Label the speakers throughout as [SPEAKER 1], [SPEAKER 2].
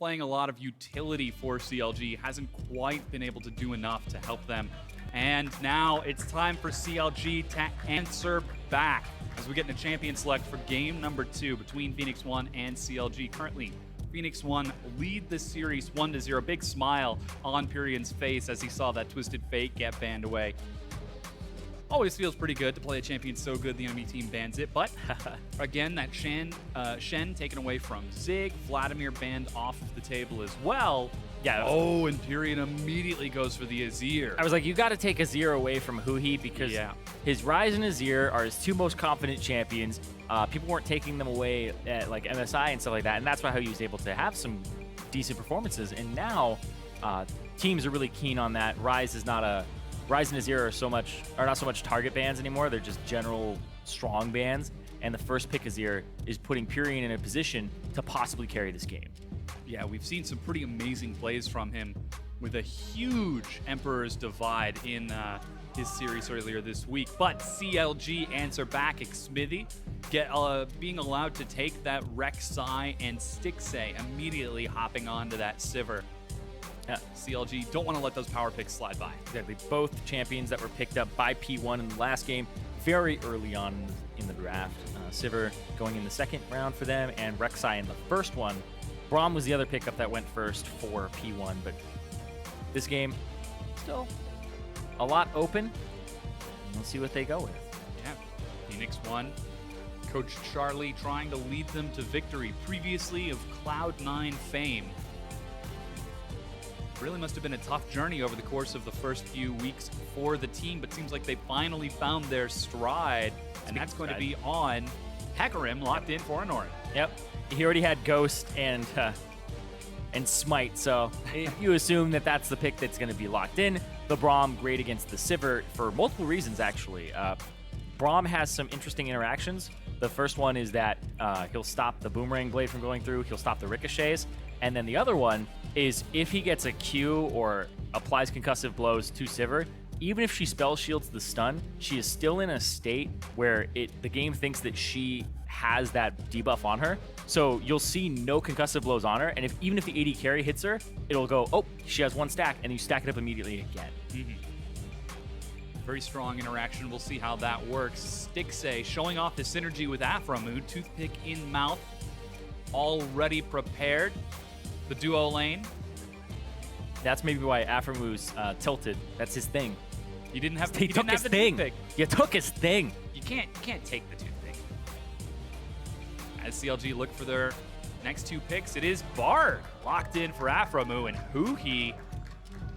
[SPEAKER 1] playing a lot of utility for CLG, hasn't quite been able to do enough to help them. And now it's time for CLG to answer back as we get into champion select for game number 2 between Phoenix1 and CLG. Currently, Phoenix1 lead the series 1-0. Big smile on Pyrion's face as he saw that Twisted Fate get banned away. Always feels pretty good to play a champion so good the enemy team bans it, but again, that Shen taken away from Zig, Vladimir banned off of the table as well.
[SPEAKER 2] Yeah.
[SPEAKER 1] Oh, and Pyrion immediately goes for the Azir.
[SPEAKER 2] I was like, you got to take Azir away from Huhi because his Ryze and Azir are his 2 most confident champions. People weren't taking them away at like MSI and stuff like that, and that's why he was able to have some decent performances. And now teams are really keen on that. Ryze and Azir are not so much target bans anymore. They're just general strong bans. And the first pick Azir is putting Pyrion in a position to possibly carry this game.
[SPEAKER 1] Yeah, we've seen some pretty amazing plays from him with a huge Emperor's Divide in his series earlier this week. But CLG answer back. Xmithy being allowed to take that Rek'Sai and Stixxay immediately hopping onto that Sivir.
[SPEAKER 2] Yeah.
[SPEAKER 1] CLG don't want to let those power picks slide by.
[SPEAKER 2] Exactly. Both champions that were picked up by P1 in the last game very early on in the draft. Sivir going in the second round for them, and Rek'Sai in the first one. Braum was the other pickup that went first for P1, but this game, still a lot open. We'll see what they go with.
[SPEAKER 1] Yeah, Phoenix1, Coach Charlie trying to lead them to victory, previously of Cloud9 fame. Really must have been a tough journey over the course of the first few weeks for the team, but seems like they finally found their stride, and that's going to be on Hecarim, locked in for Anoran.
[SPEAKER 2] Yep. He already had Ghost and Smite, so you assume that that's the pick that's going to be locked in. The Braum great against the Sivir for multiple reasons, actually. Braum has some interesting interactions. The first one is that he'll stop the Boomerang Blade from going through. He'll stop the ricochets. And then the other one is if he gets a Q or applies concussive blows to Sivir, even if she spell shields the stun, she is still in a state where the game thinks that she has that debuff on her. So you'll see no concussive blows on her, and even if the AD carry hits her, it'll go, oh, she has 1 stack, and you stack it up immediately again.
[SPEAKER 1] Very strong interaction. We'll see how that works. Stixxay showing off his synergy with Aphromoo. Toothpick in mouth. Already prepared. The duo lane.
[SPEAKER 2] That's maybe why Aphramoo's tilted. That's his thing.
[SPEAKER 1] He didn't have.
[SPEAKER 2] He took his thing. You took his thing.
[SPEAKER 1] You can't take the toothpick. As CLG look for their next 2 picks, it is Bard locked in for Aphromoo, and Huhi.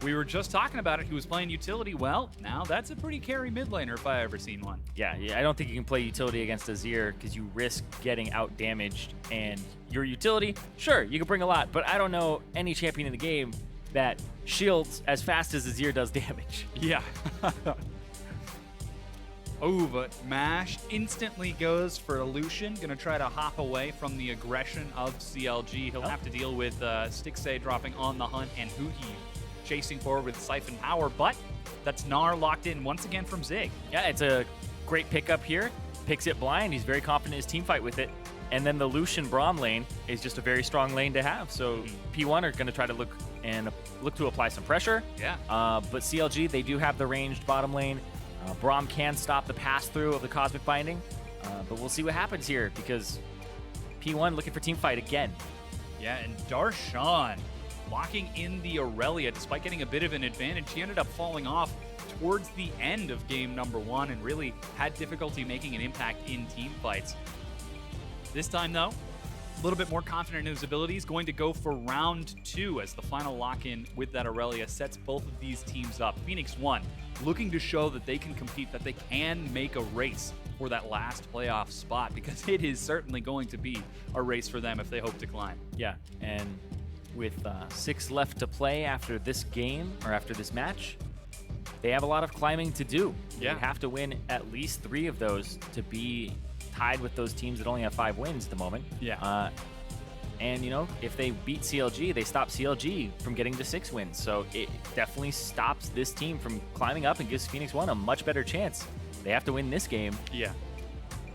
[SPEAKER 1] We were just talking about it. He was playing utility. Well, now that's a pretty carry mid laner if I ever seen one.
[SPEAKER 2] Yeah, I don't think you can play utility against Azir because you risk getting out damaged. And your utility, sure, you can bring a lot, but I don't know any champion in the game that shields as fast as Azir does damage.
[SPEAKER 1] Yeah. Oh, but Mash instantly goes for Lucian. Gonna try to hop away from the aggression of CLG. He'll have to deal with Stixxay dropping on the hunt and Huhi chasing forward with Siphon Power, but that's Gnar locked in once again from Zig.
[SPEAKER 2] Yeah, it's a great pickup here. Picks it blind. He's very confident in his team fight with it. And then the Lucian Braum lane is just a very strong lane to have. So P1 are going to try to look to apply some pressure.
[SPEAKER 1] Yeah.
[SPEAKER 2] But CLG, they do have the ranged bottom lane. Braum can stop the pass-through of the Cosmic Binding. But we'll see what happens here because P1 looking for team fight again.
[SPEAKER 1] Yeah, and Darshan locking in the Aurelia despite getting a bit of an advantage. He ended up falling off towards the end of game number 1 and really had difficulty making an impact in team fights. This time, though, a little bit more confident in his abilities, going to go for round 2 as the final lock-in with that Aurelia sets both of these teams up. Phoenix1 looking to show that they can compete, that they can make a race for that last playoff spot, because it is certainly going to be a race for them if they hope to climb.
[SPEAKER 2] Yeah, and with 6 left to play after this game, or after this match, they have a lot of climbing to do.
[SPEAKER 1] Yeah.
[SPEAKER 2] They have to win at least 3 of those to be tied with those teams that only have 5 wins at the moment.
[SPEAKER 1] Yeah.
[SPEAKER 2] And, you know, if they beat CLG, they stop CLG from getting to 6 wins. So it definitely stops this team from climbing up and gives Phoenix1 a much better chance. They have to win this game.
[SPEAKER 1] Yeah.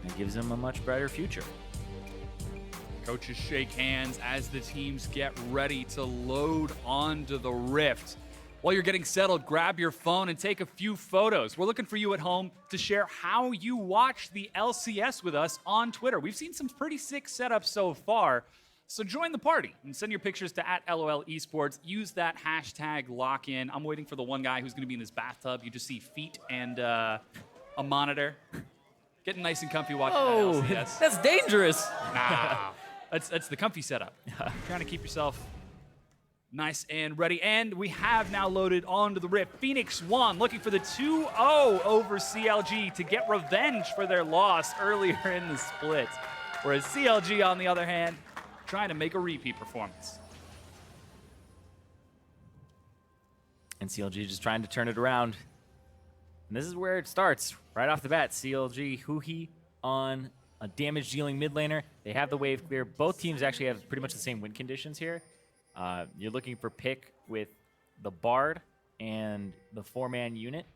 [SPEAKER 2] It gives them a much brighter future.
[SPEAKER 1] Coaches shake hands as the teams get ready to load onto the Rift. While you're getting settled, grab your phone and take a few photos. We're looking for you at home to share how you watch the LCS with us on Twitter. We've seen some pretty sick setups so far, so join the party and send your pictures to @LOL eSports. Use that hashtag lock-in. I'm waiting for the one guy who's going to be in his bathtub. You just see feet and a monitor. Getting nice and comfy watching that LCS.
[SPEAKER 2] That's dangerous.
[SPEAKER 1] Nah, that's the comfy setup. Trying to keep yourself nice and ready. And we have now loaded onto the Rift. Phoenix1 looking for the 2-0 over CLG to get revenge for their loss earlier in the split. Whereas CLG, on the other hand, trying to make a repeat performance.
[SPEAKER 2] And CLG just trying to turn it around. And this is where it starts. Right off the bat, CLG, Huhi on a damage-dealing mid laner. They have the wave clear. Both teams actually have pretty much the same win conditions here. You're looking for pick with the Bard and the 4-man unit.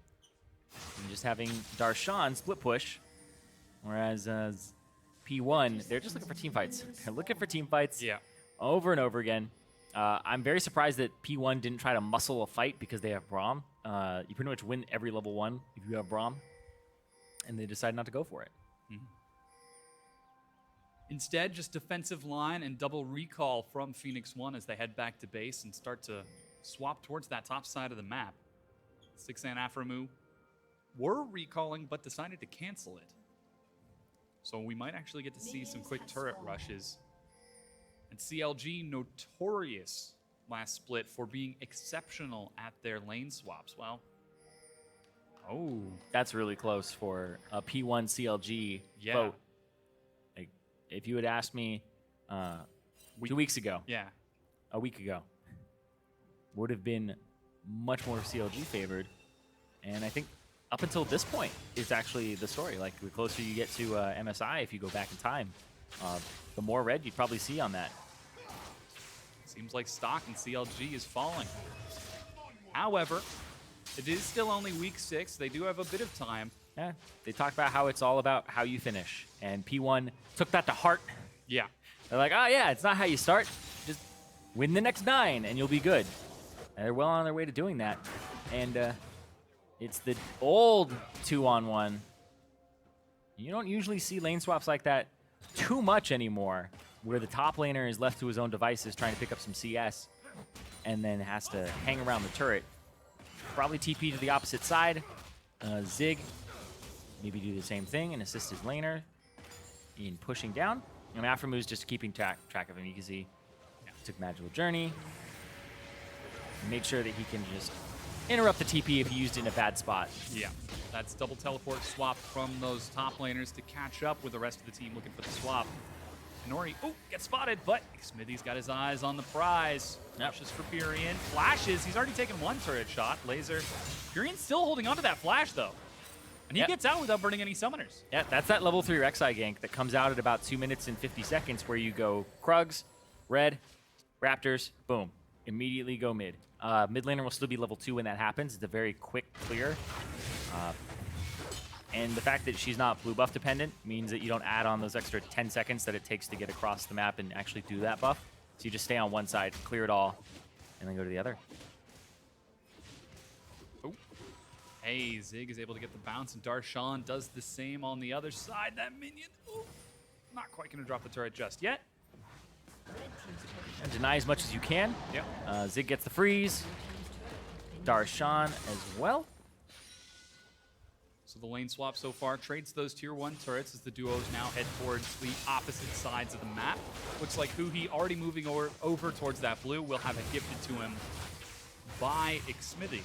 [SPEAKER 2] And just having Darshan split push. Whereas P1, they're just looking for team fights. They're looking for team fights over and over again. I'm very surprised that P1 didn't try to muscle a fight because they have Braum. You pretty much win every level 1 if you have Braum. And they decided not to go for it.
[SPEAKER 1] Mm-hmm. Instead, just defensive line and double recall from Phoenix1 as they head back to base and start to swap towards that top side of the map. 6 and Aframu were recalling but decided to cancel it. So we might actually get to see some quick turret rushes. And CLG notorious last split for being exceptional at their lane swaps. Well,
[SPEAKER 2] that's really close for a P1 CLG vote. Like, if you had asked me 2 weeks ago, a week ago, would have been much more CLG favored. And I think up until this point, it's actually the story. Like, the closer you get to MSI, if you go back in time, the more red you'd probably see on that.
[SPEAKER 1] Seems like stock in CLG is falling. However, it is still only week 6. They do have a bit of time.
[SPEAKER 2] Yeah, they talk about how it's all about how you finish. And P1 took that to heart.
[SPEAKER 1] Yeah.
[SPEAKER 2] They're like, oh yeah, it's not how you start. Just win the next 9 and you'll be good. And they're well on their way to doing that. And it's the old 2-on-1. You don't usually see lane swaps like that too much anymore, where the top laner is left to his own devices trying to pick up some CS and then has to hang around the turret. Probably TP to the opposite side. Zig maybe do the same thing and assist his laner in pushing down. And Aframu's just keeping track of him. You can see took Magical Journey. Make sure that he can just interrupt the TP if he used it in a bad spot.
[SPEAKER 1] Yeah, that's double teleport swap from those top laners to catch up with the rest of the team looking for the swap. Nori, gets spotted, but Smithy's got his eyes on the prize. Flashes for Furion. Flashes, he's already taken 1 turret shot. Laser. Furion's still holding onto that flash, though. And he gets out without burning any summoners.
[SPEAKER 2] Yeah, that's that level 3 Rek'Sai gank that comes out at about 2 minutes and 50 seconds where you go Krugs, Red, Raptors, boom. Immediately go mid. Mid laner will still be level 2 when that happens. It's a very quick clear. And the fact that she's not blue buff dependent means that you don't add on those extra 10 seconds that it takes to get across the map and actually do that buff. So you just stay on one side, clear it all, and then go to the other.
[SPEAKER 1] Hey, Zig is able to get the bounce, and Darshan does the same on the other side. That minion, not quite going to drop the turret just yet.
[SPEAKER 2] And deny as much as you can.
[SPEAKER 1] Yep.
[SPEAKER 2] Zig gets the freeze. Darshan as well.
[SPEAKER 1] So the lane swap so far trades those tier 1 turrets as the duos now head towards the opposite sides of the map. Looks like Huhi already moving over towards that blue. Will have it gifted to him by Xmithy.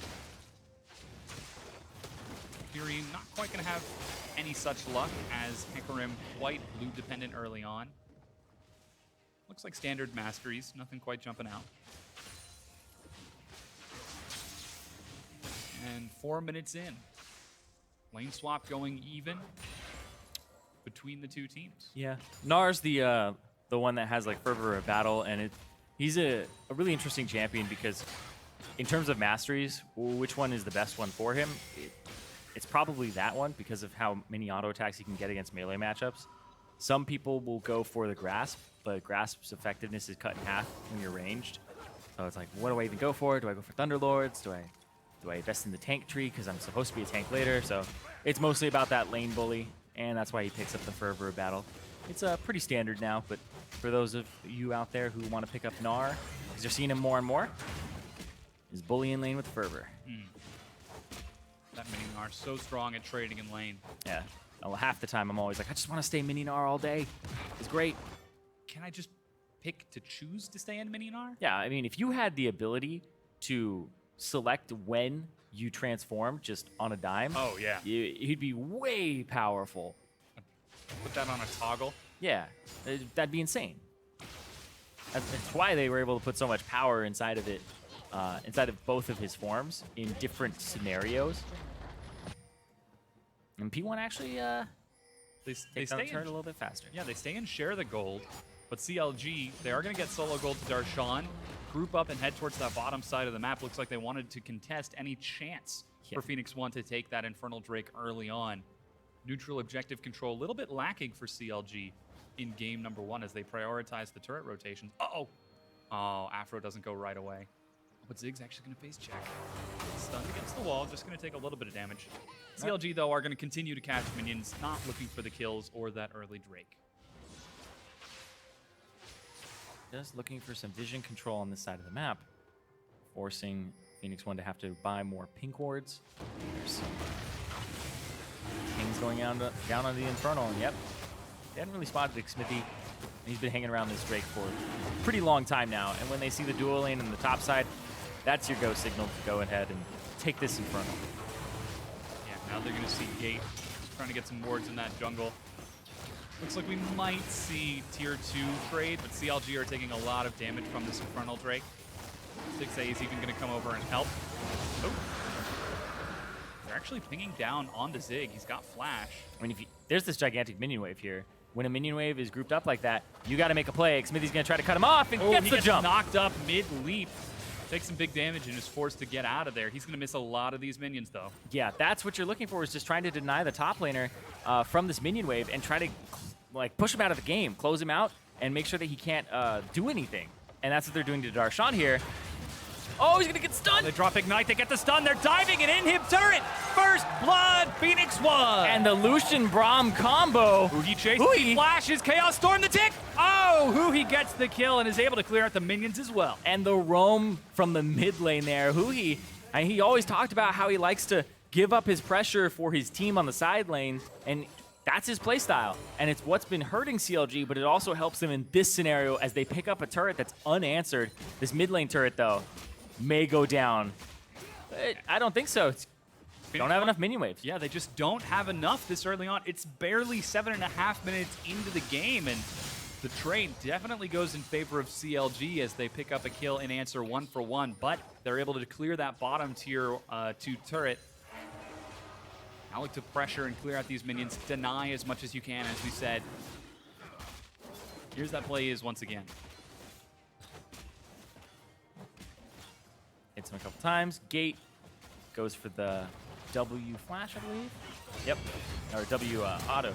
[SPEAKER 1] Furion not quite going to have any such luck as Hecarim quite blue dependent early on. Looks like standard masteries, nothing quite jumping out. And 4 minutes in. Lane swap going even between the two teams.
[SPEAKER 2] Yeah, Nar's the one that has like fervor of battle, and he's a really interesting champion because in terms of masteries, which one is the best one for him? It's probably that one because of how many auto attacks he can get against melee matchups. Some people will go for the grasp, but grasp's effectiveness is cut in half when you're ranged. So it's like, what do I even go for? Do I go for Thunderlords? Do I invest in the tank tree because I'm supposed to be a tank later? So it's mostly about that lane bully, and that's why he picks up the Fervor battle. It's pretty standard now, but for those of you out there who want to pick up Gnar, because you're seeing him more and more, is bully in lane with Fervor.
[SPEAKER 1] That mini Gnar so strong at trading in lane.
[SPEAKER 2] Yeah. Well, half the time I'm always like, I just want to stay mini Gnar all day. It's great.
[SPEAKER 1] Can I just pick to choose to stay in mini Gnar?
[SPEAKER 2] Yeah, I mean, if you had the ability to select when you transform just on a dime,
[SPEAKER 1] Oh, yeah.
[SPEAKER 2] he'd be way powerful.
[SPEAKER 1] Put that on a toggle.
[SPEAKER 2] Yeah, that'd be insane. That's why they were able to put so much power inside of it, inside of both of his forms in different scenarios. And P1 actually
[SPEAKER 1] They
[SPEAKER 2] takes
[SPEAKER 1] stay
[SPEAKER 2] on the turn
[SPEAKER 1] in,
[SPEAKER 2] a little bit faster.
[SPEAKER 1] yeah, they stay and share the gold. But CLG, they are going to get solo gold to Darshan, group up and head towards that bottom side of the map. Looks like they wanted to contest any chance for Phoenix1 to take that Infernal Drake early on. Neutral objective control, a little bit lacking for CLG in game number 1 as they prioritize the turret rotations. Uh-oh. Oh, Afro doesn't go right away. But Zig's actually going to face check. Stunned against the wall, just going to take a little bit of damage. CLG, though, are going to continue to catch minions, not looking for the kills or that early Drake.
[SPEAKER 2] Just looking for some vision control on this side of the map, forcing Phoenix1 to have to buy more pink wards. There's some things going down on the Infernal, and yep, they hadn't really spotted Xmithy. He's been hanging around this Drake for a pretty long time now, and when they see the dual lane on the top side, that's your go signal to go ahead and take this Infernal.
[SPEAKER 1] Yeah, now they're going to see Gate trying to get some wards in that jungle. Looks like we might see tier 2 trade, but CLG are taking a lot of damage from this Infernal Drake. 6A is even going to come over and help. Oh. They're actually pinging down onto Zig. He's got flash.
[SPEAKER 2] I mean, there's this gigantic minion wave here. When a minion wave is grouped up like that, you got to make a play. Xmithy's going to try to cut him off and gets the jump.
[SPEAKER 1] Knocked up mid-leap. Takes some big damage and is forced to get out of there. He's going to miss a lot of these minions, though.
[SPEAKER 2] Yeah, that's what you're looking for, is just trying to deny the top laner from this minion wave and try to like push him out of the game, close him out, and make sure that he can't do anything. And that's what they're doing to Darshan here. Oh, he's going to get stunned.
[SPEAKER 1] They drop Ignite. They get the stun. They're diving and in-him turret. First blood, Phoenix1.
[SPEAKER 2] And the Lucian Braum combo.
[SPEAKER 1] Huhi chases. He flashes. Chaos Storm the tick. Oh, Huhi gets the kill and is able to clear out the minions as well.
[SPEAKER 2] And the roam from the mid lane there. Huhi, and he always talked about how he likes to give up his pressure for his team on the side lane, and that's his playstyle. And it's what's been hurting CLG, but it also helps them in this scenario as they pick up a turret that's unanswered. This mid lane turret, though, may go down. But I don't think so. Don't have enough minion waves.
[SPEAKER 1] Yeah, they just don't have enough this early on. It's barely 7.5 minutes into the game, and the trade definitely goes in favor of CLG as they pick up a kill and answer 1-for-1, but they're able to clear that bottom tier 2 turret. Now look to pressure and clear out these minions. Deny as much as you can, as we said. Here's that play is once again.
[SPEAKER 2] Hits him a couple times. Gate goes for the W flash, I believe. Yep. Or W auto.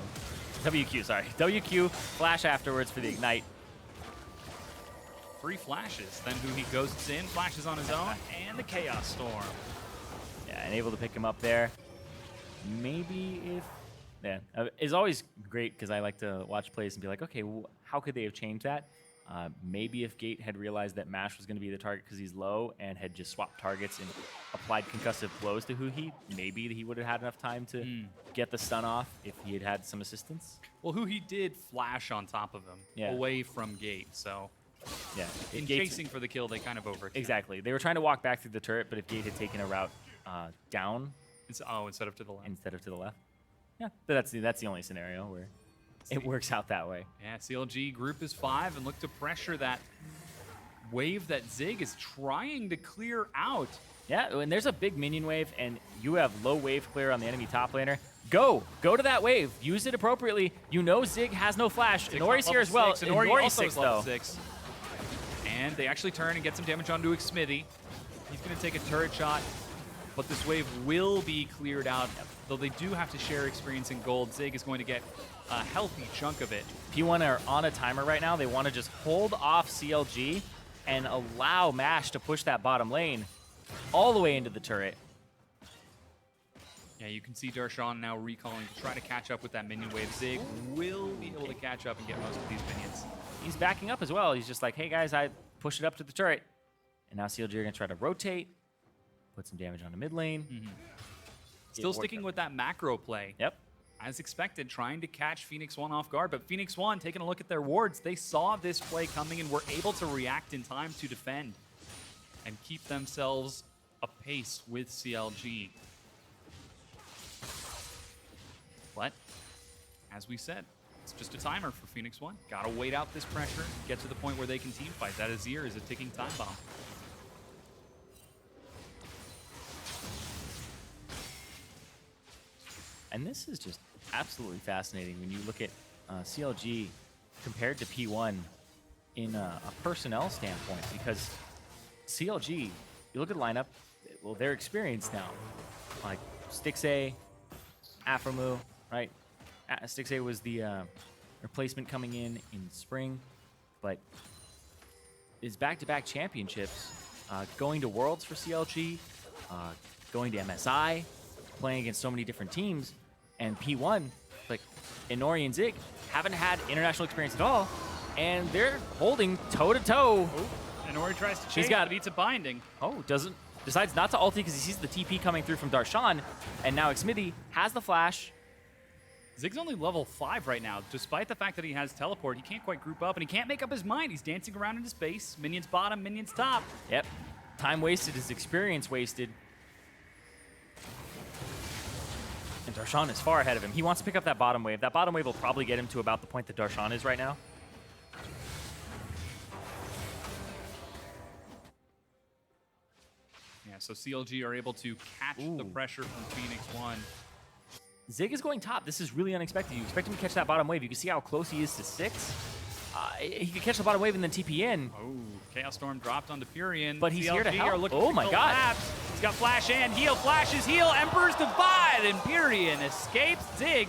[SPEAKER 2] WQ, sorry. WQ flash afterwards for the Ignite.
[SPEAKER 1] 3 flashes. Then Huhi ghosts in, flashes on his own, and the Chaos Storm.
[SPEAKER 2] Yeah, and able to pick him up there. Maybe if... Yeah, it's always great because I like to watch plays and be like, okay, well, how could they have changed that? Maybe if Gate had realized that Mash was going to be the target because he's low and had just swapped targets and applied concussive blows to Huhi, maybe he would have had enough time to get the stun off if he had had some assistance.
[SPEAKER 1] Well, Huhi did flash on top of him, away from Gate, so...
[SPEAKER 2] Yeah.
[SPEAKER 1] In chasing for the kill, they kind of overkill.
[SPEAKER 2] Exactly. They were trying to walk back through the turret, but if Gate had taken a route down...
[SPEAKER 1] instead of to the left.
[SPEAKER 2] Instead of to the left. Yeah, but that's the only scenario where it works out that way.
[SPEAKER 1] Yeah, CLG group is 5 and look to pressure that wave that Zig is trying to clear out.
[SPEAKER 2] Yeah, and there's a big minion wave, and you have low wave clear on the enemy top laner. Go to that wave. Use it appropriately. You know Zig has no flash. Nori's here as well. Nori's 6, though.
[SPEAKER 1] 6. And they actually turn and get some damage onto Xmithy. He's going to take a turret shot. but this wave will be cleared out, though they do have to share experience in gold. Zig is going to get a healthy chunk of it.
[SPEAKER 2] P1 are on a timer right now. They want to just hold off CLG and allow MASH to push that bottom lane all the way into the turret.
[SPEAKER 1] Yeah, you can see Darshan now recalling to try to catch up with that minion wave. Zig will be able to catch up and get most of these minions.
[SPEAKER 2] He's backing up as well. He's just like, hey guys, I pushed it up to the turret. And now CLG are going to try to rotate, put some damage on the mid lane.
[SPEAKER 1] Still sticking with that macro play.
[SPEAKER 2] Yep.
[SPEAKER 1] As expected, trying to catch Phoenix1 off guard. But Phoenix1, taking a look at their wards, they saw this play coming and were able to react in time to defend and keep themselves apace with CLG. But, as we said, it's just a timer for Phoenix1. Gotta wait out this pressure, get to the point where they can team fight. That Azir is a ticking time bomb.
[SPEAKER 2] And this is just absolutely fascinating when you look at CLG compared to P1 in a personnel standpoint, because CLG, you look at the lineup, well, they're experienced now. Like Stixay, Afromu, right? Stixay was the replacement coming in spring, but is back-to-back championships, going to Worlds for CLG, going to MSI, playing against so many different teams, and P1, like Inori and Zig, haven't had international experience at all, and they're holding toe-to-toe.
[SPEAKER 1] Inori tries to chase, but eats a binding.
[SPEAKER 2] Oh, decides not to ulti because he sees the TP coming through from Darshan, and now Xmithie has the flash.
[SPEAKER 1] Zig's only level 5 right now. Despite the fact that he has teleport, he can't quite group up, and he can't make up his mind. He's dancing around in his base. Minions bottom, minions top.
[SPEAKER 2] Yep. Time wasted is experience wasted. And Darshan is far ahead of him. He wants to pick up that bottom wave. That bottom wave will probably get him to about the point that Darshan is right now.
[SPEAKER 1] Yeah, so CLG are able to catch the pressure from Phoenix1.
[SPEAKER 2] Zig is going top. This is really unexpected. You expect him to catch that bottom wave. You can see how close he is to 6. He could catch the bottom wave and then TP in.
[SPEAKER 1] Oh, Chaos Storm dropped onto Furion.
[SPEAKER 2] But he's
[SPEAKER 1] CLG
[SPEAKER 2] here to help.
[SPEAKER 1] Are looking
[SPEAKER 2] oh my god.
[SPEAKER 1] collapse. He's got flash and heal. Flashes, heal. Emperor's Divide. And Furion escapes. Zig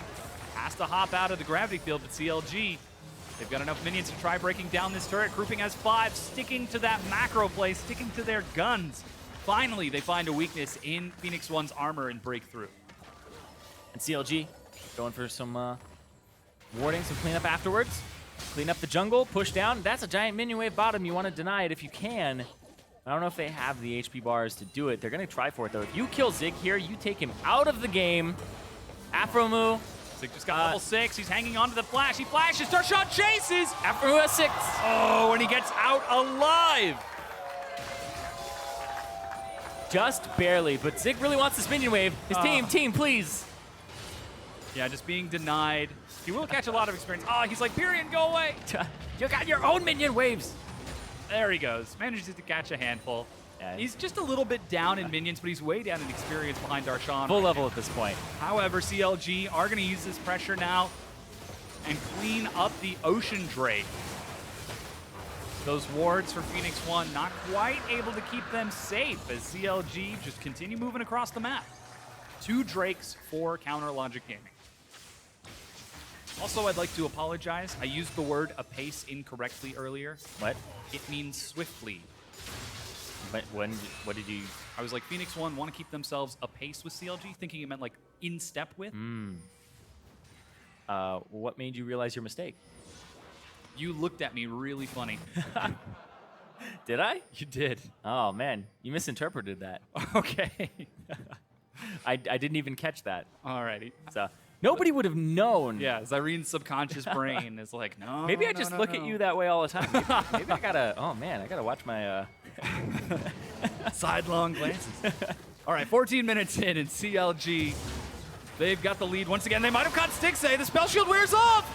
[SPEAKER 1] has to hop out of the gravity field, but CLG, they've got enough minions to try breaking down this turret. Grouping has 5, sticking to that macro play, sticking to their guns. Finally, they find a weakness in Phoenix1's armor and break through.
[SPEAKER 2] And CLG going for some warding, some cleanup afterwards. Clean up the jungle, push down. That's a giant minion wave bottom. You want to deny it if you can. I don't know if they have the HP bars to do it. They're going to try for it, though. If you kill Zig here, you take him out of the game. Afromu.
[SPEAKER 1] Zig just got level 6. He's hanging on to the flash. He flashes. Darshan chases.
[SPEAKER 2] Afromu has 6.
[SPEAKER 1] Oh, and he gets out alive.
[SPEAKER 2] Just barely, but Zig really wants this minion wave. His team, please.
[SPEAKER 1] Yeah, just being denied. He will catch a lot of experience. Oh, he's like, Furion, go away.
[SPEAKER 2] You got your own minion waves.
[SPEAKER 1] There he goes. Manages to catch a handful.
[SPEAKER 2] Yeah.
[SPEAKER 1] He's just a little bit down in minions, but he's way down in experience behind Darshan.
[SPEAKER 2] Full level at this point.
[SPEAKER 1] However, CLG are going to use this pressure now and clean up the Ocean Drake. Those wards for Phoenix1 not quite able to keep them safe as CLG just continue moving across the map. 2 Drakes for Counter Logic Gaming. Also, I'd like to apologize. I used the word apace incorrectly earlier.
[SPEAKER 2] What?
[SPEAKER 1] It means swiftly.
[SPEAKER 2] But what did you...
[SPEAKER 1] I was like, Phoenix1 want to keep themselves apace with CLG, thinking it meant like in step with.
[SPEAKER 2] What made you realize your mistake?
[SPEAKER 1] You looked at me really funny.
[SPEAKER 2] Did I?
[SPEAKER 1] You did.
[SPEAKER 2] Oh, man. You misinterpreted that.
[SPEAKER 1] Okay.
[SPEAKER 2] I didn't even catch that.
[SPEAKER 1] Alrighty.
[SPEAKER 2] So nobody would have known.
[SPEAKER 1] Yeah, Zyrene's subconscious brain is like, no.
[SPEAKER 2] Maybe I just look at you that way all the time. Maybe I gotta. Oh man, I gotta watch my
[SPEAKER 1] sidelong glances. All right, 14 minutes in, and CLG, they've got the lead once again. They might have caught Stixay. The spell shield wears off.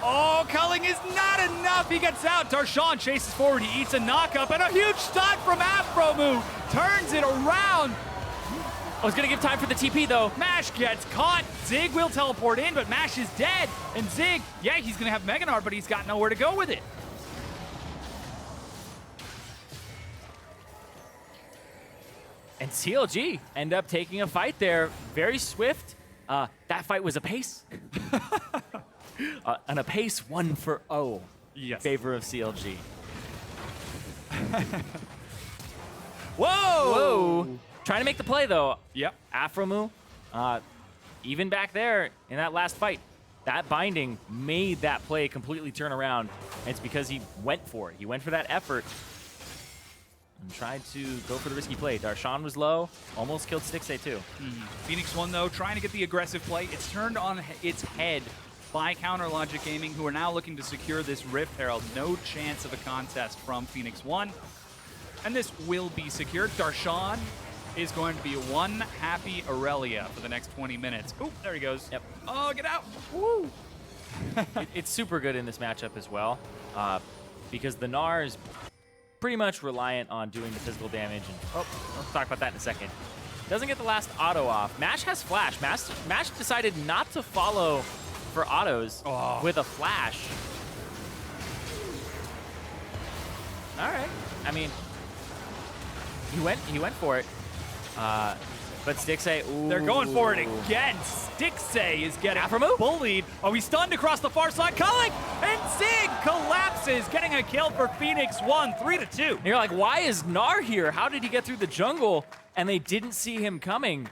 [SPEAKER 1] Oh, culling is not enough. He gets out. Darshan chases forward. He eats a knockup, and a huge stun from Afromu turns it around.
[SPEAKER 2] I was going to give time for the TP, though.
[SPEAKER 1] MASH gets caught. Zig will teleport in, but MASH is dead. And Zig, yeah, he's going to have Meganar, but he's got nowhere to go with it.
[SPEAKER 2] And CLG end up taking a fight there. Very swift. That fight was a pace. And a pace 1-0 in favor of CLG. Whoa! Trying to make the play, though.
[SPEAKER 1] Yep.
[SPEAKER 2] Afromu, even back there in that last fight, that binding made that play completely turn around. And it's because he went for it. He went for that effort and tried to go for the risky play. Darshan was low, almost killed Stixay too.
[SPEAKER 1] Phoenix1, though, trying to get the aggressive play. It's turned on its head by Counter Logic Gaming, who are now looking to secure this Rift Herald. No chance of a contest from Phoenix1. And this will be secured. Darshan is going to be one happy Aurelia for the next 20 minutes. Oh, there he goes.
[SPEAKER 2] Yep.
[SPEAKER 1] Oh, get out. Woo.
[SPEAKER 2] It's super good in this matchup as well, because the Gnar is pretty much reliant on doing the physical damage. And we'll talk about that in a second. Doesn't get the last auto off. Mash has flash. Mash decided not to follow for autos with a flash. All right. I mean, he went for it. But Stixay, ooh.
[SPEAKER 1] They're going for it again. Stixay is getting
[SPEAKER 2] Afromu?
[SPEAKER 1] bullied. Oh, he's stunned across the far side. Culling, and Zig collapses, getting a kill for Phoenix1, 3-2.
[SPEAKER 2] And you're like, why is Gnar here? How did he get through the jungle? And they didn't see him coming.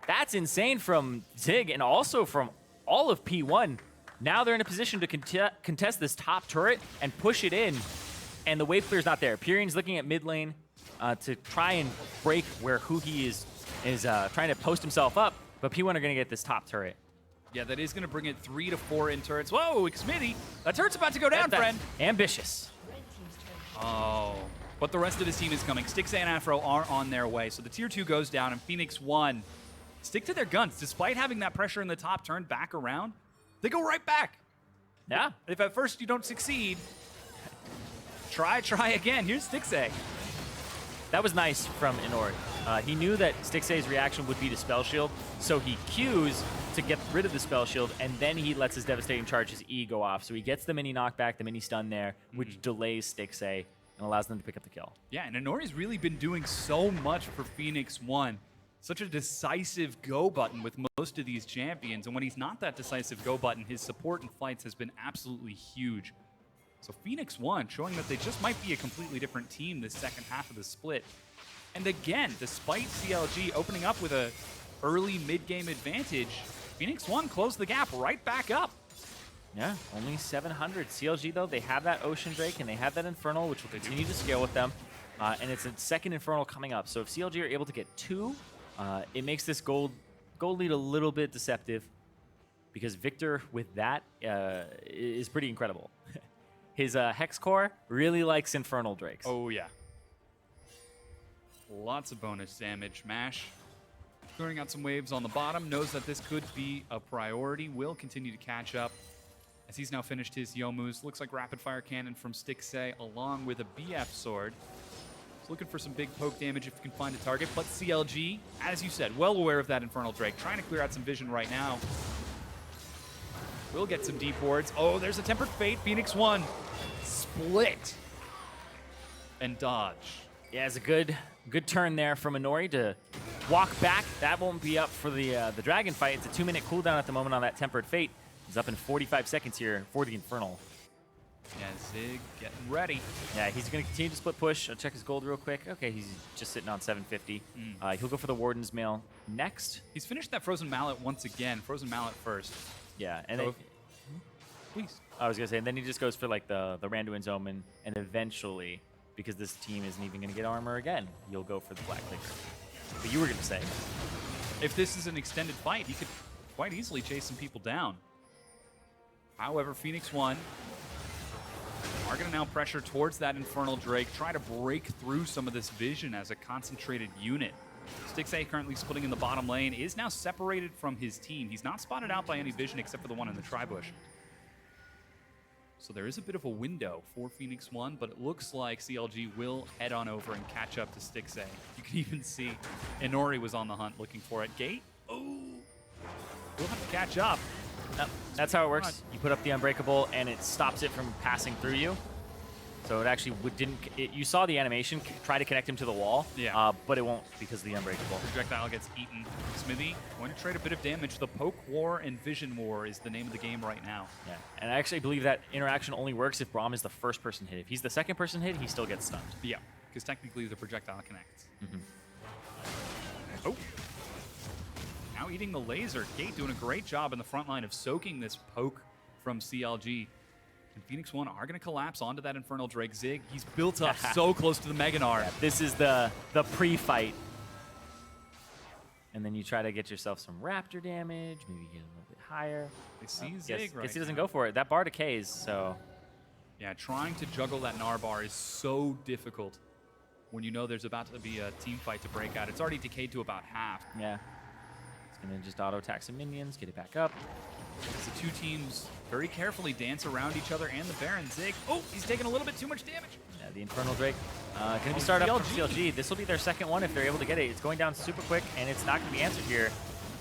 [SPEAKER 2] That's insane from Zig and also from all of P1. Now they're in a position to contest this top turret and push it in. And the wave clear's not there. Pyrion's looking at mid lane to try and break where Huhi is trying to post himself up, but P1 are going to get this top turret.
[SPEAKER 1] Yeah, that is going to bring it 3 to 4 in turrets. Whoa, Xmitty, that turret's about to go down, friend.
[SPEAKER 2] Ambitious.
[SPEAKER 1] Oh, but the rest of his team is coming. Stixay and Afro are on their way, so the tier 2 goes down, and Phoenix1 stick to their guns. Despite having that pressure in the top turn back around, they go right back.
[SPEAKER 2] Yeah.
[SPEAKER 1] If at first you don't succeed, try again. Here's Stixay.
[SPEAKER 2] That was nice from Inori. He knew that Stixay's reaction would be to Spell Shield, so he Qs to get rid of the Spell Shield, and then he lets his Devastating Charge, his E, go off. So he gets the mini knockback, the mini stun there, which delays Stixay and allows them to pick up the kill. Yeah,
[SPEAKER 1] and Inori's really been doing so much for Phoenix1. Such a decisive go button with most of these champions, and when he's not that decisive go button, his support in fights has been absolutely huge. So Phoenix1 showing that they just might be a completely different team this second half of the split. And again, despite CLG opening up with a early mid-game advantage, Phoenix1 closed the gap right back up.
[SPEAKER 2] Yeah, only 700. CLG, though, they have that Ocean Drake and they have that Infernal, which will continue to scale with them. And it's a second Infernal coming up. So if CLG are able to get 2, it makes this gold lead a little bit deceptive, because Victor with that is pretty incredible. His Hex Core really likes Infernal Drakes.
[SPEAKER 1] Oh, yeah. Lots of bonus damage. Mash throwing out some waves on the bottom. Knows that this could be a priority. Will continue to catch up as he's now finished his Youmu's. Looks like Rapid Fire Cannon from Stixay along with a BF Sword. He's looking for some big poke damage if he can find a target. But CLG, as you said, well aware of that Infernal Drake. Trying to clear out some vision right now. We'll get some deep wards. Oh, there's a Tempered Fate. Phoenix1 split and dodge.
[SPEAKER 2] Yeah, it's a good turn there from Inori to walk back. That won't be up for the Dragon fight. It's a 2-minute cooldown at the moment on that Tempered Fate. He's up in 45 seconds here for the Infernal.
[SPEAKER 1] Yeah, Zig getting ready.
[SPEAKER 2] Yeah, he's going to continue to split push. I'll check his gold real quick. Okay, he's just sitting on 750. He'll go for the Warden's Mail next.
[SPEAKER 1] He's finished that Frozen Mallet once again. Frozen Mallet first.
[SPEAKER 2] Yeah, and
[SPEAKER 1] so please.
[SPEAKER 2] I was going to say, and then he just goes for like the Randuin's Omen, and eventually, because this team isn't even going to get armor again, you'll go for the Black Clicker. But you were going to say,
[SPEAKER 1] if this is an extended fight, he could quite easily chase some people down. However, Phoenix1 are going to now pressure towards that Infernal Drake, try to break through some of this vision as a concentrated unit. Stixay currently splitting in the bottom lane, is now separated from his team. He's not spotted out by any vision except for the one in the Tribush. So there is a bit of a window for Phoenix1, but it looks like CLG will head on over and catch up to Stixay. You can even see Inori was on the hunt looking for it. Gate, oh, we'll have to catch up.
[SPEAKER 2] That's how it works. You put up the Unbreakable, and it stops it from passing through you. So it actually you saw the animation try to connect him to the wall,
[SPEAKER 1] Yeah.
[SPEAKER 2] but it won't because of the unbreakable.
[SPEAKER 1] Projectile gets eaten. Smithy going to trade a bit of damage. The Poke War and Vision War is the name of the game right now.
[SPEAKER 2] Yeah, and I actually believe that interaction only works if Braum is the first person hit. If he's the second person hit, he still gets stunned.
[SPEAKER 1] Yeah, because technically the projectile connects.
[SPEAKER 2] Mm-hmm.
[SPEAKER 1] Oh. Now eating the laser. Gate doing a great job in the front line of soaking this poke from CLG. And Phoenix1 are going to collapse onto that Infernal Drake. Zig, he's built up so close to the Meganar.
[SPEAKER 2] Yeah, this is the pre-fight. And then you try to get yourself some Raptor damage, maybe get a little bit higher.
[SPEAKER 1] They see Zig right
[SPEAKER 2] guess he doesn't
[SPEAKER 1] now.
[SPEAKER 2] go for it. That bar decays, so...
[SPEAKER 1] Yeah, trying to juggle that Gnar bar is so difficult when you know there's about to be a team fight to break out. It's already decayed to about half.
[SPEAKER 2] Yeah. It's going to just auto-attack some minions, get it back up.
[SPEAKER 1] As the two teams very carefully dance around each other and the Baron. Zig, oh, he's taking a little bit too much damage.
[SPEAKER 2] Yeah, the Infernal Drake going to be started up from CLG. This will be their second one if they're able to get it. It's going down super quick, and it's not going to be answered here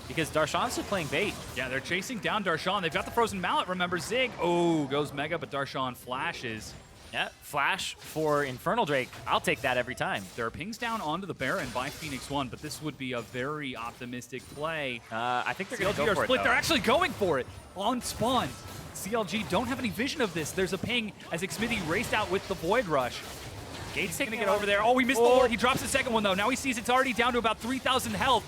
[SPEAKER 2] because Darshan's still playing bait.
[SPEAKER 1] Yeah, they're chasing down Darshan. They've got the Frozen Mallet, remember. Zig, oh, goes Mega, but Darshan flashes.
[SPEAKER 2] Yeah, flash for Infernal Drake. I'll take that every time.
[SPEAKER 1] There are pings down onto the Baron by Phoenix1, but this would be a very optimistic play.
[SPEAKER 2] I think they're going to
[SPEAKER 1] CLG
[SPEAKER 2] go
[SPEAKER 1] are
[SPEAKER 2] for
[SPEAKER 1] split.
[SPEAKER 2] it,
[SPEAKER 1] They're actually going for it on spawn. CLG don't have any vision of this. There's a ping as Xmithy raced out with the Void Rush. Gate's going to get over there. Oh, he missed the Lord. He drops the second one, though. Now he sees it's already down to about 3,000 health.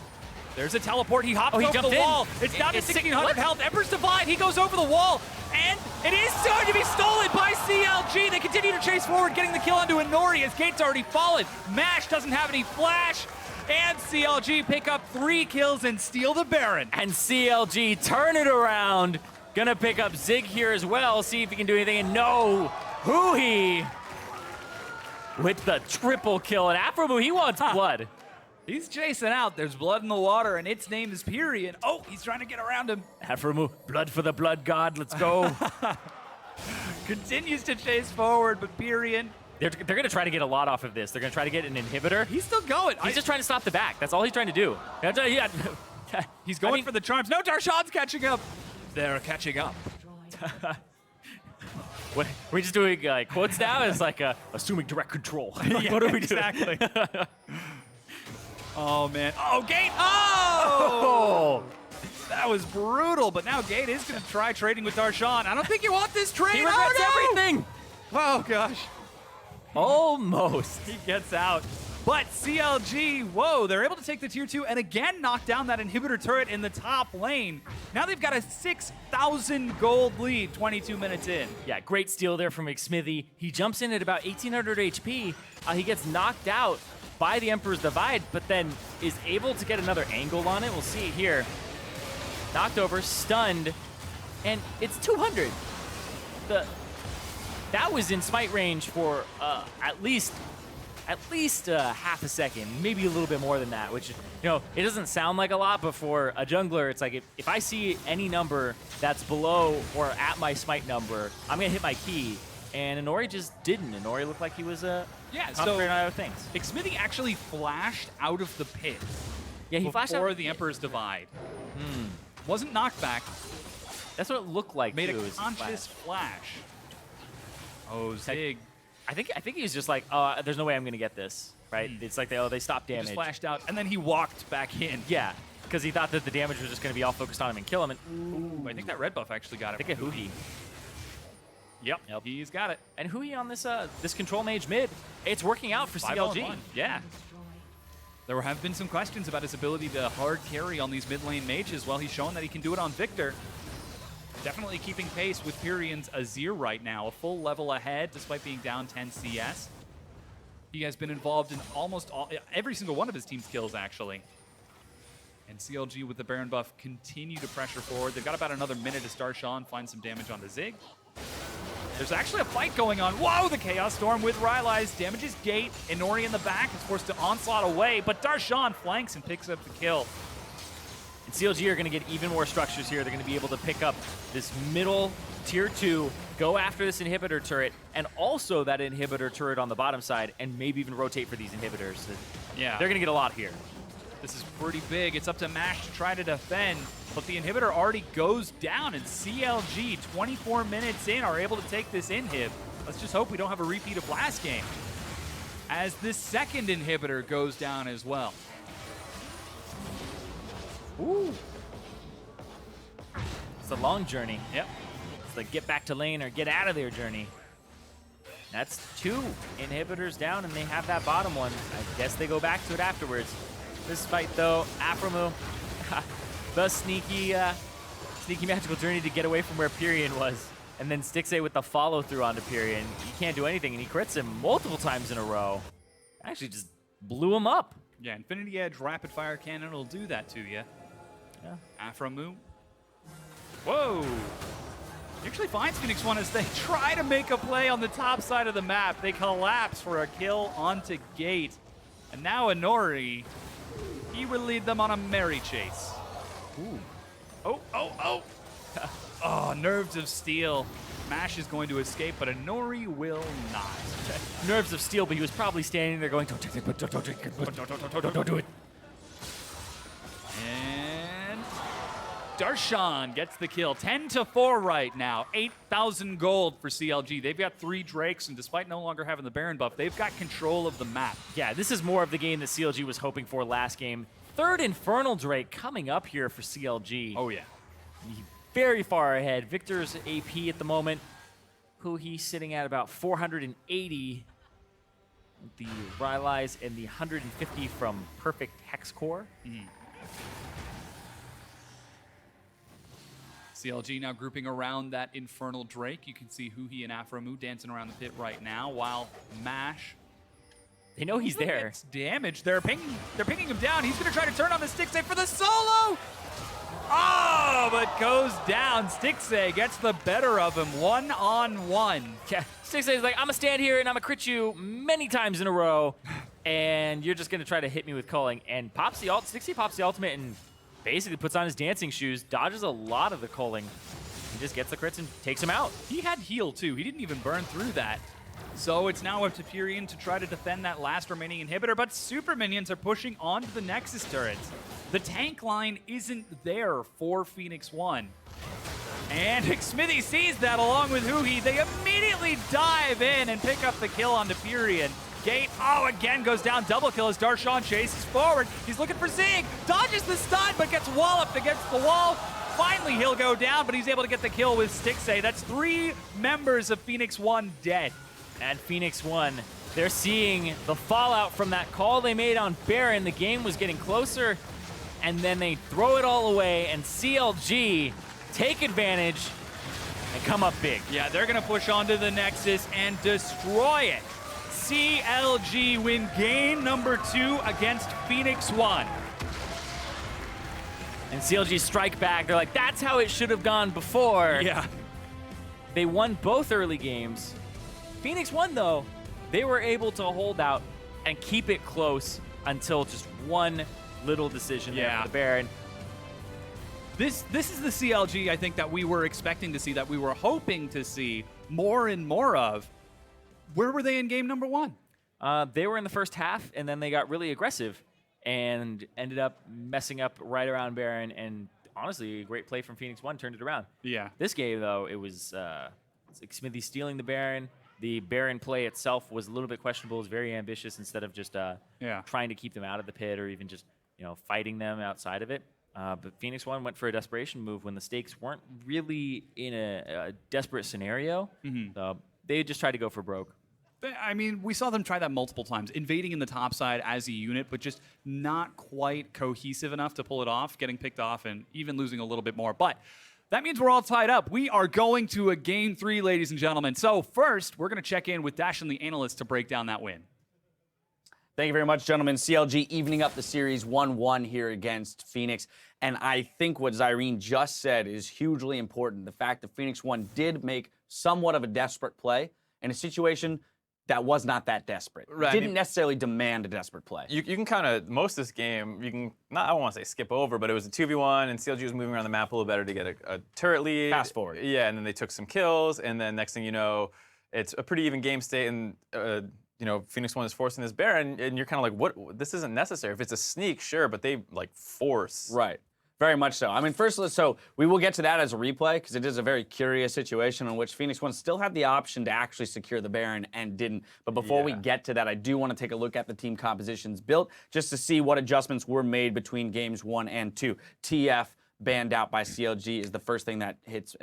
[SPEAKER 1] There's a teleport. He hops over the wall. It's down to 1,600 health. Emperor's Divide. He goes over the wall. And it is going to be stolen by CLG. They continue to chase forward, getting the kill onto Inori as Gate's already fallen. Mash doesn't have any flash. And CLG pick up 3 kills and steal the Baron.
[SPEAKER 2] And CLG turn it around. Gonna pick up Zig here as well. See if he can do anything. And no, Huhi with the triple kill. And Afromu, he wants blood.
[SPEAKER 1] He's chasing out. There's blood in the water, and its name is Pyrian. Oh, he's trying to get around him.
[SPEAKER 2] Afromu, blood for the blood god. Let's go.
[SPEAKER 1] Continues to chase forward, but Pyrian.
[SPEAKER 2] They're going to try to get a lot off of this. They're going to try to get an inhibitor.
[SPEAKER 1] He's still going.
[SPEAKER 2] He's just trying to stop the back. That's all he's trying to do.
[SPEAKER 1] He's going for the charms. No, Darshan's catching up. They're catching up.
[SPEAKER 2] What, are we just doing quotes now? It's like assuming direct control. Like, what are we doing?
[SPEAKER 1] Exactly. Oh, man. Oh, Gate. Oh! That was brutal, but now Gate is going to try trading with Darshan. I don't think you want this trade.
[SPEAKER 2] He regrets everything.
[SPEAKER 1] Oh, gosh.
[SPEAKER 2] Almost.
[SPEAKER 1] He gets out. But CLG, whoa, they're able to take the tier 2 and again knock down that inhibitor turret in the top lane. Now they've got a 6,000 gold lead 22 minutes in.
[SPEAKER 2] Yeah, great steal there from Xmithy. He jumps in at about 1,800 HP. He gets knocked out by the Emperor's Divide, but then is able to get another angle on it. We'll see it here. Knocked over, stunned, and it's 200. That was in smite range for at least half a second, maybe a little bit more than that, which, it doesn't sound like a lot, but for a jungler, it's like if I see any number that's below or at my smite number, I'm going to hit my key. And Inori just didn't. Inori looked like he was concentrating on other things.
[SPEAKER 1] Xmithy actually flashed out of the pit.
[SPEAKER 2] Yeah, he flashed out
[SPEAKER 1] before the Emperor's Divide. Wasn't knocked back.
[SPEAKER 2] That's what it looked like.
[SPEAKER 1] Made
[SPEAKER 2] too,
[SPEAKER 1] a conscious flash. Oh, Zig.
[SPEAKER 2] I think he was just like, there's no way I'm gonna get this, right? It's like they stopped damage.
[SPEAKER 1] Just flashed out, and then he walked back in.
[SPEAKER 2] Yeah, because he thought that the damage was just gonna be all focused on him and kill him. And
[SPEAKER 1] ooh, I think that red buff actually got it.
[SPEAKER 2] I think a Huhi.
[SPEAKER 1] Yep, he's got it.
[SPEAKER 2] And Huhi on this this control mage mid, it's working out for CLG.
[SPEAKER 1] Yeah. There have been some questions about his ability to hard carry on these mid lane mages. Well, he's shown that he can do it on Victor. Definitely keeping pace with Pyrian's Azir right now, a full level ahead despite being down 10 CS. He has been involved in almost every single one of his team's kills, actually. And CLG with the Baron buff continue to pressure forward. They've got about another minute as Darshan finds some damage onto Zig. There's actually a fight going on. Whoa, the Chaos Storm with Rylai's damages Gate. Inori in the back is forced to onslaught away, but Darshan flanks and picks up the kill.
[SPEAKER 2] And CLG are going to get even more structures here. They're going to be able to pick up this middle tier 2, go after this inhibitor turret, and also that inhibitor turret on the bottom side, and maybe even rotate for these inhibitors.
[SPEAKER 1] Yeah.
[SPEAKER 2] They're going to get a lot here.
[SPEAKER 1] This is pretty big. It's up to Mash to try to defend, but the inhibitor already goes down, and CLG, 24 minutes in, are able to take this inhib. Let's just hope we don't have a repeat of last game, as this second inhibitor goes down as well.
[SPEAKER 2] Ooh. It's a long journey.
[SPEAKER 1] Yep.
[SPEAKER 2] It's the get back to lane or get out of there journey. That's 2 inhibitors down, and they have that bottom one. I guess they go back to it afterwards. This fight, though, Aphromoo, the sneaky magical journey to get away from where Pyrian was. And then Stixxay with the follow-through onto Pyrian. He can't do anything, and he crits him multiple times in a row. Actually just blew him up.
[SPEAKER 1] Yeah, Infinity Edge Rapid Fire Cannon will do that to you.
[SPEAKER 2] Yeah.
[SPEAKER 1] Aphromoo. Whoa! He actually finds Phoenix1 as they try to make a play on the top side of the map. They collapse for a kill onto Gate. And now Inori, he will lead them on a merry chase.
[SPEAKER 2] Ooh.
[SPEAKER 1] Oh. Oh, nerves of steel. Mash is going to escape, but Inori will not.
[SPEAKER 2] Nerves of steel, but he was probably standing there going, don't take it, don't take it, don't do it.
[SPEAKER 1] And Darshan gets the kill. 10-4 right now. 8,000 gold for CLG. They've got 3 Drakes, and despite no longer having the Baron buff, they've got control of the map.
[SPEAKER 2] Yeah, this is more of the game that CLG was hoping for last game. 3rd Infernal Drake coming up here for CLG.
[SPEAKER 1] Oh, yeah.
[SPEAKER 2] Very far ahead. Victor's AP at the moment, who he's sitting at about 480. The Rylai's and the 150 from Perfect Hex Core.
[SPEAKER 1] CLG now grouping around that Infernal Drake. You can see Huhi and Aphromoo dancing around the pit right now, while Mash,
[SPEAKER 2] they know he's there.
[SPEAKER 1] It's damage. They're pinging him down. He's going to try to turn on the Stixxay for the solo. Oh, but goes down. Stixxay gets the better of him, 1-on-1.
[SPEAKER 2] Yeah, Stixxay's like, I'm going to stand here and I'm going to crit you many times in a row, and you're just going to try to hit me with culling. And pops the ult. Stixxay pops the ultimate and basically puts on his dancing shoes, dodges a lot of the culling. He just gets the crits and takes him out.
[SPEAKER 1] He had heal, too. He didn't even burn through that. So it's now up to Pyrian to try to defend that last remaining inhibitor, but super minions are pushing onto the Nexus turrets. The tank line isn't there for Phoenix1. And Smithy sees that along with Huhi. They immediately dive in and pick up the kill onto Pyrian. Gate, again goes down. Double kill as Darshan chases forward. He's looking for Zig. Dodges the stun, but gets walloped against the wall. Finally, he'll go down, but he's able to get the kill with Stixxay. That's 3 members of Phoenix1 dead.
[SPEAKER 2] And Phoenix1, they're seeing the fallout from that call they made on Baron. The game was getting closer, and then they throw it all away, and CLG take advantage and come up big.
[SPEAKER 1] Yeah, they're going to push onto the Nexus and destroy it. CLG win game number 2 against Phoenix1.
[SPEAKER 2] And CLG strike back. They're like, that's how it should have gone before.
[SPEAKER 1] Yeah.
[SPEAKER 2] They won both early games. Phoenix1, though, they were able to hold out and keep it close until just one little decision there for the Baron.
[SPEAKER 1] This is the CLG, I think, that we were expecting to see, that we were hoping to see more and more of. Where were they in game number 1?
[SPEAKER 2] They were in the first half, and then they got really aggressive and ended up messing up right around Baron, and honestly, a great play from Phoenix1 turned it around.
[SPEAKER 1] Yeah.
[SPEAKER 2] This game, though, it was like Smithy stealing the Baron. The Baron play itself was a little bit questionable. It was very ambitious instead of just trying to keep them out of the pit or even just fighting them outside of it. But Phoenix1 went for a desperation move when the stakes weren't really in a desperate scenario. They just tried to go for broke.
[SPEAKER 1] I mean, we saw them try that multiple times, invading in the top side as a unit, but just not quite cohesive enough to pull it off, getting picked off and even losing a little bit more. But that means we're all tied up. We are going to a game 3, ladies and gentlemen. So first, we're going to check in with Dash and the analyst to break down that win.
[SPEAKER 3] Thank you very much, gentlemen. CLG evening up the series 1-1 here against Phoenix. And I think what Zyrene just said is hugely important. The fact that Phoenix1 did make somewhat of a desperate play in a situation that was not that desperate.
[SPEAKER 4] Right,
[SPEAKER 3] Didn't necessarily demand a desperate play.
[SPEAKER 4] You can kind of, most of this game, you can, not, I don't want to say skip over, but it was a 2v1, and CLG was moving around the map a little better to get a turret lead.
[SPEAKER 3] Fast forward.
[SPEAKER 4] Yeah, and then they took some kills, and then next thing you know, it's a pretty even game state, and Phoenix1 is forcing this Baron, and you're kind of like, what? This isn't necessary. If it's a sneak, sure, but they, like, force.
[SPEAKER 3] Right. Very much so. I mean, so we will get to that as a replay because it is a very curious situation in which Phoenix1 still had the option to actually secure the Baron and didn't. But before we get to that, I do want to take a look at the team compositions built just to see what adjustments were made between games 1 and 2. TF banned out by CLG is the first thing that hits.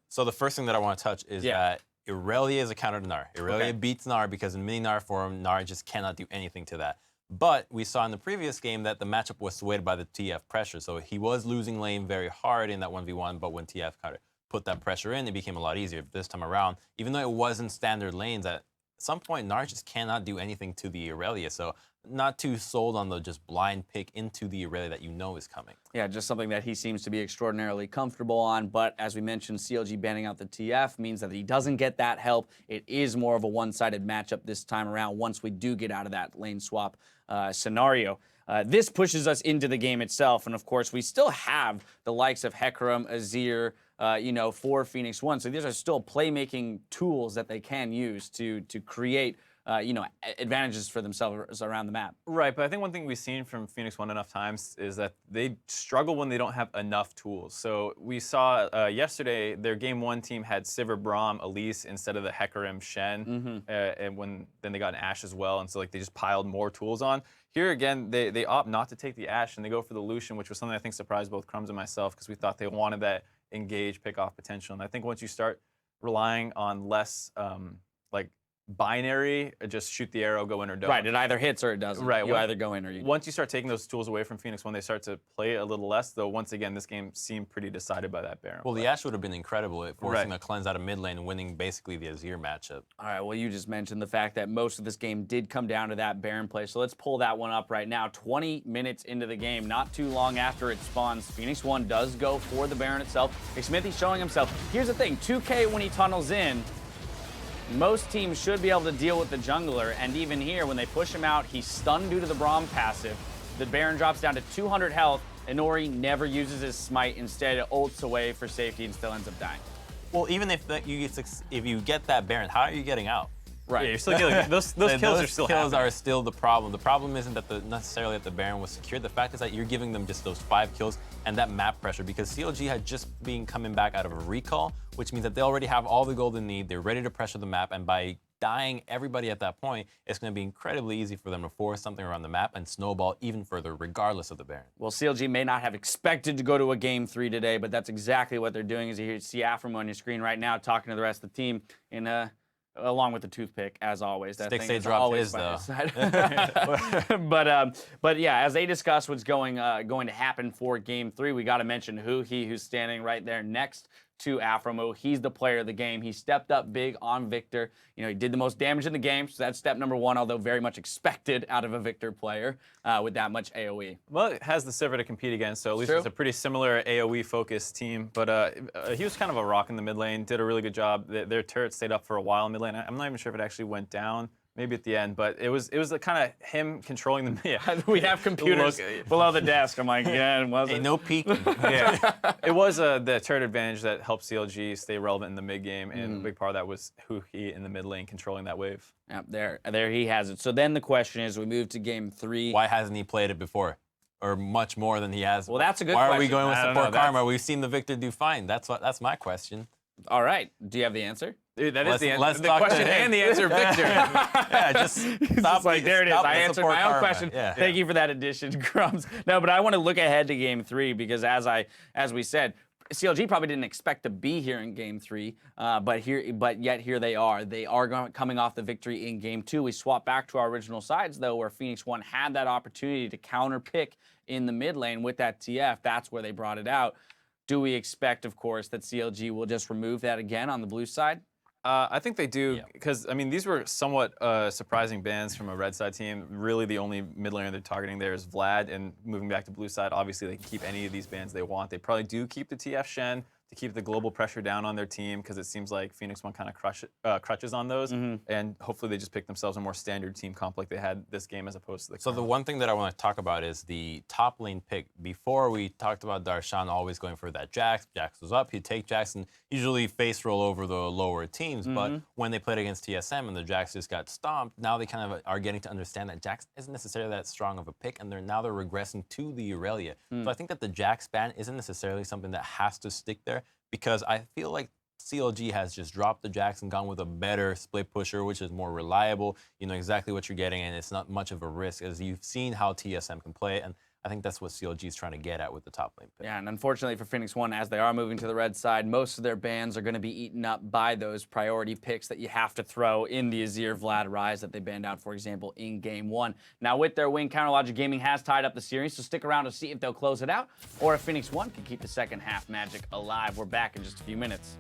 [SPEAKER 5] So the first thing that I want to touch is that Irelia is a counter to Gnar. Irelia beats Gnar because in mini Gnar form, Gnar just cannot do anything to that. But we saw in the previous game that the matchup was swayed by the TF pressure. So he was losing lane very hard in that 1v1, but when TF kind of put that pressure in, it became a lot easier. This time around, even though it wasn't standard lanes, at some point, Gnar just cannot do anything to the Irelia. So not too sold on the just blind pick into the Irelia that you know is coming.
[SPEAKER 3] Yeah, just something that he seems to be extraordinarily comfortable on. But as we mentioned, CLG banning out the TF means that he doesn't get that help. It is more of a one-sided matchup this time around once we do get out of that lane swap scenario. This pushes us into the game itself. And of course, we still have the likes of Hecarim, Azir, for Phoenix1. So these are still playmaking tools that they can use to create advantages for themselves around the map.
[SPEAKER 4] Right, but I think one thing we've seen from Phoenix1 enough times is that they struggle when they don't have enough tools. So we saw yesterday their game 1 team had Sivir, Braum, Elise instead of the Hecarim, Shen, and then they got an Ashe as well, and so like they just piled more tools on. Here again, they opt not to take the Ashe and they go for the Lucian, which was something I think surprised both Crumbs and myself because we thought they wanted that engage, pick-off potential. And I think once you start relying on less binary, just shoot the arrow, go in or don't.
[SPEAKER 3] Right, it either hits or it doesn't.
[SPEAKER 4] Right.
[SPEAKER 3] You either go in or you don't.
[SPEAKER 4] Once you start taking those tools away from Phoenix1, they start to play a little less, though once again, this game seemed pretty decided by that Baron.
[SPEAKER 5] Well, the Ashe would have been incredible at forcing a cleanse out of mid lane and winning basically the Azir matchup.
[SPEAKER 3] All right, well, you just mentioned the fact that most of this game did come down to that Baron play, so let's pull that one up right now. 20 minutes into the game, not too long after it spawns, Phoenix1 does go for the Baron itself. Smithy's showing himself. Here's the thing, 2K when he tunnels in, most teams should be able to deal with the jungler, and even here, when they push him out, he's stunned due to the Braum passive. The Baron drops down to 200 health. Inori never uses his smite. Instead, it ults away for safety and still ends up dying.
[SPEAKER 5] Well, even if you get that Baron, how are you getting out?
[SPEAKER 3] Right.
[SPEAKER 4] Yeah, you're still killing. Those kills are still
[SPEAKER 5] kills
[SPEAKER 4] happening.
[SPEAKER 5] are still the problem. The problem isn't that necessarily that the Baron was secured. The fact is that you're giving them just those 5 kills and that map pressure because CLG had just been coming back out of a recall, which means that they already have all the gold they need. They're ready to pressure the map, and by dying everybody at that point, it's going to be incredibly easy for them to force something around the map and snowball even further, regardless of the Baron.
[SPEAKER 3] Well, CLG may not have expected to go to a game 3 today, but that's exactly what they're doing. As you see Afram on your screen right now, talking to the rest of the team along with the toothpick, as always. That
[SPEAKER 5] Sticks
[SPEAKER 3] thing
[SPEAKER 5] they
[SPEAKER 3] is
[SPEAKER 5] dropped
[SPEAKER 3] always
[SPEAKER 5] his,
[SPEAKER 3] by
[SPEAKER 5] though.
[SPEAKER 3] his side. But yeah, as they discuss what's going to happen for Game 3, we got to mention who's standing right there next to Aframo. He's the player of the game. He stepped up big on Victor. He did the most damage in the game, so that's step number 1, although very much expected out of a Victor player with that much AoE.
[SPEAKER 4] Well, it has the Sivir to compete against, so at least it's a pretty similar AoE-focused team. But he was kind of a rock in the mid lane, did a really good job. Their turret stayed up for a while in mid lane. I'm not even sure if it actually went down. Maybe at the end, but it was the kind of him controlling the. Yeah,
[SPEAKER 3] we have computers below the desk. I'm like, yeah, was it?
[SPEAKER 5] No peeking.
[SPEAKER 4] Yeah, it was the turret advantage that helped CLG stay relevant in the mid game, and a big part of that was Huhi in the mid lane controlling that wave.
[SPEAKER 3] Yeah, there he has it. So then the question is, we move to Game 3.
[SPEAKER 5] Why hasn't he played it before? Or much more than he has?
[SPEAKER 3] Well, that's a good
[SPEAKER 5] question.
[SPEAKER 3] question.
[SPEAKER 5] Why are we going with
[SPEAKER 4] I don't
[SPEAKER 5] support
[SPEAKER 4] know,
[SPEAKER 5] karma? We've seen the Victor do fine. That's my question.
[SPEAKER 3] All right. Do you have the answer?
[SPEAKER 4] Dude, that is the answer.
[SPEAKER 5] Let's
[SPEAKER 4] The
[SPEAKER 5] talk to
[SPEAKER 4] question
[SPEAKER 5] him.
[SPEAKER 4] and the answer, Victor.
[SPEAKER 5] Yeah, just stop.
[SPEAKER 3] Like, there it is.
[SPEAKER 5] stop
[SPEAKER 3] I
[SPEAKER 5] the
[SPEAKER 3] answered
[SPEAKER 5] support
[SPEAKER 3] my own
[SPEAKER 5] karma.
[SPEAKER 3] question.
[SPEAKER 5] Yeah.
[SPEAKER 3] Thank you for that addition, Crumbs. No, but I want to look ahead to Game 3 because as we said, CLG probably didn't expect to be here in Game 3, but yet here they are. They are coming off the victory in Game 2. We swap back to our original sides, though, where Phoenix1 had that opportunity to counter-pick in the mid lane with that TF. That's where they brought it out. Do we expect, of course, that CLG will just remove that again on the blue side?
[SPEAKER 4] I think they do, because, I mean, these were somewhat surprising bans from a red side team. Really, the only mid laner they're targeting there is Vlad, and moving back to blue side, obviously they can keep any of these bans they want. They probably do keep the TF Shen, to keep the global pressure down on their team, because it seems like Phoenix1 kind of crutches on those, and hopefully they just pick themselves a more standard team comp like they had this game as opposed to the
[SPEAKER 5] So the one thing that I want to talk about is the top lane pick. Before, we talked about Darshan always going for that Jax. Jax was up, he'd take Jax and usually face roll over the lower teams. But when they played against TSM and the Jax just got stomped, now they kind of are getting to understand that Jax isn't necessarily that strong of a pick, and they're regressing to the Aurelia. So I think that the Jax ban isn't necessarily something that has to stick there, because I feel like CLG has just dropped the Jax and gone with a better split pusher, which is more reliable. You know exactly what you're getting, and it's not much of a risk, as you've seen how TSM can play. And I think that's what CLG is trying to get at with the top lane pick.
[SPEAKER 3] Yeah, and unfortunately for Phoenix1, as they are moving to the red side, most of their bans are going to be eaten up by those priority picks that you have to throw in the Azir Vlad Rise that they banned out, for example, in Game 1. Now, with their win, Counterlogic Gaming has tied up the series, so stick around to see if they'll close it out or if Phoenix1 can keep the second half magic alive. We're back in just a few minutes.